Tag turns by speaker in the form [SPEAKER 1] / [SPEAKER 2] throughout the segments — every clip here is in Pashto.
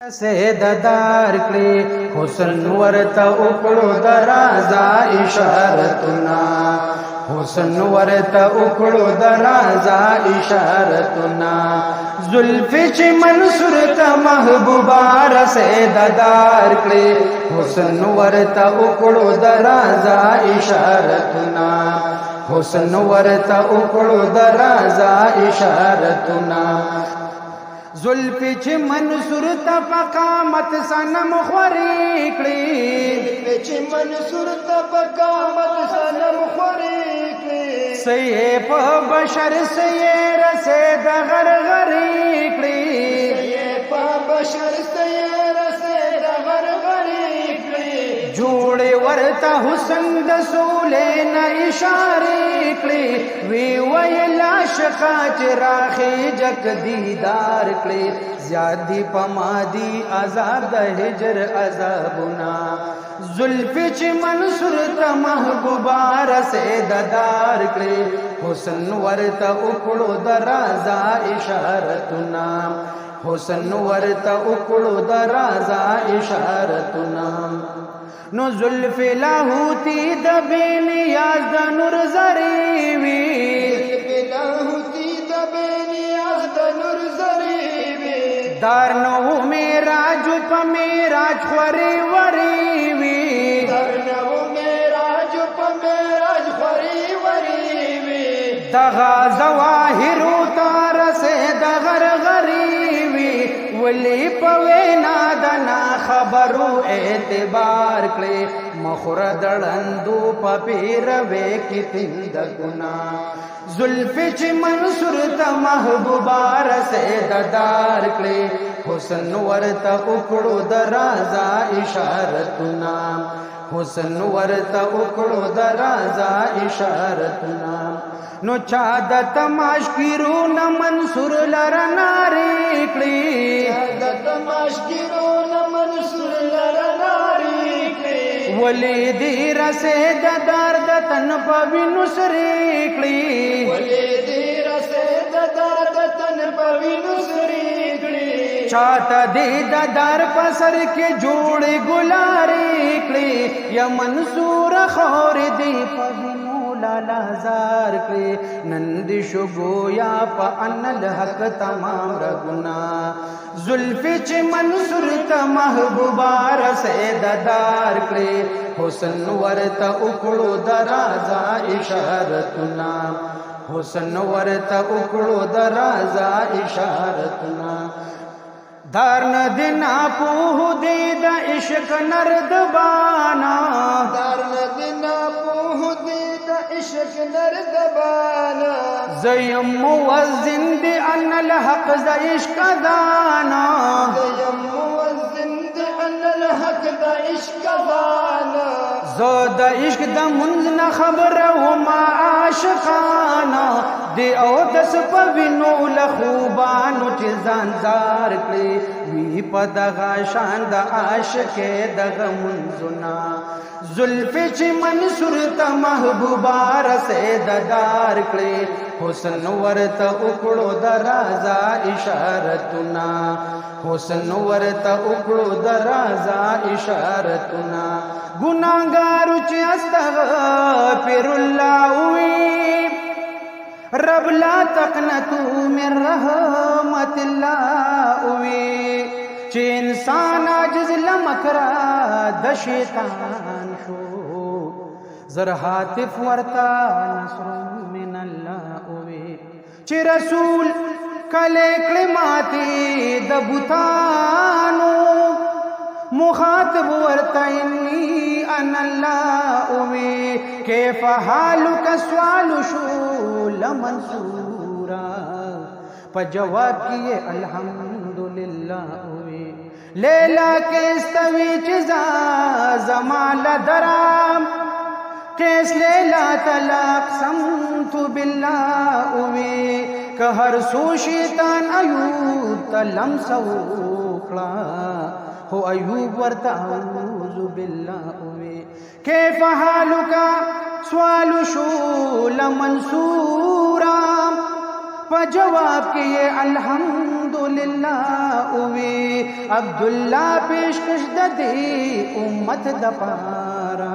[SPEAKER 1] سیددار کړي حسن ورته وکړو درازا اشارتنا حسن ورته وکړو درازا اشارتنا زلف چې منصور ته محبوبا سیددار کړي حسن ورته وکړو درازا اشارتنا حسن ورته وکړو درازا اشارتنا زلفی چه منصور تا پقامت سنم خوری کلی
[SPEAKER 2] زلفی چه منصور تا پقامت سنم خوری کلی
[SPEAKER 1] سیئے پا بشر سیئے رسے دا غرغری کلی
[SPEAKER 2] سیئے پا بشر سیئے رسے دا غرغری کلی
[SPEAKER 1] جوڑے ورتا حسن دا سولے نا اشاری کلی وی ویلا شقا چراخی جک دیدار کلی زیادی پمادی عذاب دا ہجر عذابنا زلفی چی منصور تا محبوبا رسے ددار کلی حسن ورتا اکڑو درازا اشارتنا حسن ورتا اکڑو درازا اشارتنا نو زلف لاہوتی دا بے نیاز دا نور زریوی
[SPEAKER 2] زلف لاہوتی دا بے نیاز دا نور زریوی
[SPEAKER 1] دار نو میراج پا میراج خوری وریوی
[SPEAKER 2] دار نو میراج پا میراج خوری وریوی
[SPEAKER 1] دغا زواہرو تار سے دغر غریوی ولی پوینا دنا خبرو اعتبار کلی مخور دڑندو پپیر وے کی تندکنا زلفی چی منصور تا محبوبا رسے ددار کلی حسن ورتا اکڑو درازا اشارتنا حسن ورتا اکڑو درازا اشارتنا نو چاد تماش کیرو نا منصور لرناری کلی
[SPEAKER 2] چاد تماش کیرو نا منصور لرناری کلی
[SPEAKER 1] ولی دی رسے ددار دتن پوی نسری کلی
[SPEAKER 2] ولی دی رسے ددار دتن پوی نسری کلی
[SPEAKER 1] چاہتا دی ددار پسر کے جوڑ گلاری کلی یا منصور خور دی پوی لالا زار کلی نندی شگویا پا ان الحق تمام رگنا زلفی چی منصور تا محبوبا رسے ددار کلی حسن ورتا اکڑو درازا اشارتنا حسن ورتا اکڑو درازا اشارتنا دار ندنا پوہ دید عشق نردبانا
[SPEAKER 2] دار ندنا پوہ دید عشق نردبانا
[SPEAKER 1] زیم موزن دی ان الحق دا عشق دانا
[SPEAKER 2] زیم موزن دی ان الحق دا عشق دانا
[SPEAKER 1] زود عشق دا منزن خبر وما عاشقانا دی او دس پوینو لخوبانو چی زانزار کلی وی پا دغا شان دا عاشق دغا منزنا زلفی چی منصور تا محبوبا رسے ددار کلی حسن ورتا اکڑو درازا اشارتنا حسن ورتا اکڑو درازا اشارتنا گناہگارو چی استغفر اللہ وی رب لا تقنطو من رحمت اللہ وی چی انسان عاجز لمکرا د شیطان شو زر حاطف ورتا نصر من اللہ وی چی رسول کلے کلماتی د بوتانو مخاطب ورتا انی ان اللہ وی کیف حالک سوال شو لمنصورا پا جواب کیے الحمدللہ وی لیلا کے استوی چیزا زمال درام کیس لیلا طلاق سمت باللہ وی کہ ہر سو شیطان ایوب تلم سوکلا ہو ایوب ورتا اعوذ باللہ وی کیف حالکا سوال شو لمنصورا پا جواب کیے الحمدللہ رسول الله اوي عبد الله پیشکش د دې امت د پارا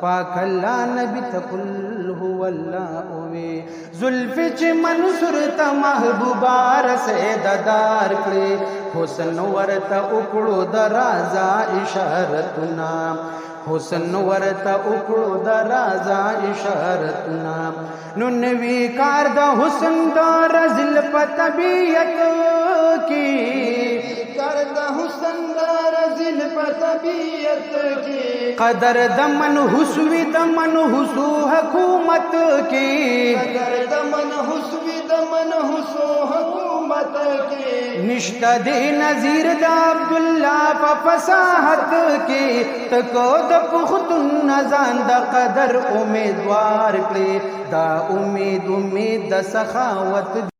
[SPEAKER 1] پاک الله نبی تقل هو الله اوي زلف چې منصور ته محبوبا رسید دار کړي حسن ورته وکړو د رازا اشارتنا حسن ورته وکړو د رازا اشارتنا نو نوی کار د حسن د رزل په طبیعت کې
[SPEAKER 2] کار د حسن د رزل په طبیعت کې
[SPEAKER 1] قدر د منحوس وی د منحوس حکومت کې
[SPEAKER 2] قدر د منحوس وی د منحوس حکومت کې
[SPEAKER 1] نشته دی نظیر د عبد الله په فصاحت کې تکو د پختون نزان د قدر امیدوار کړي دا امید د سخاوت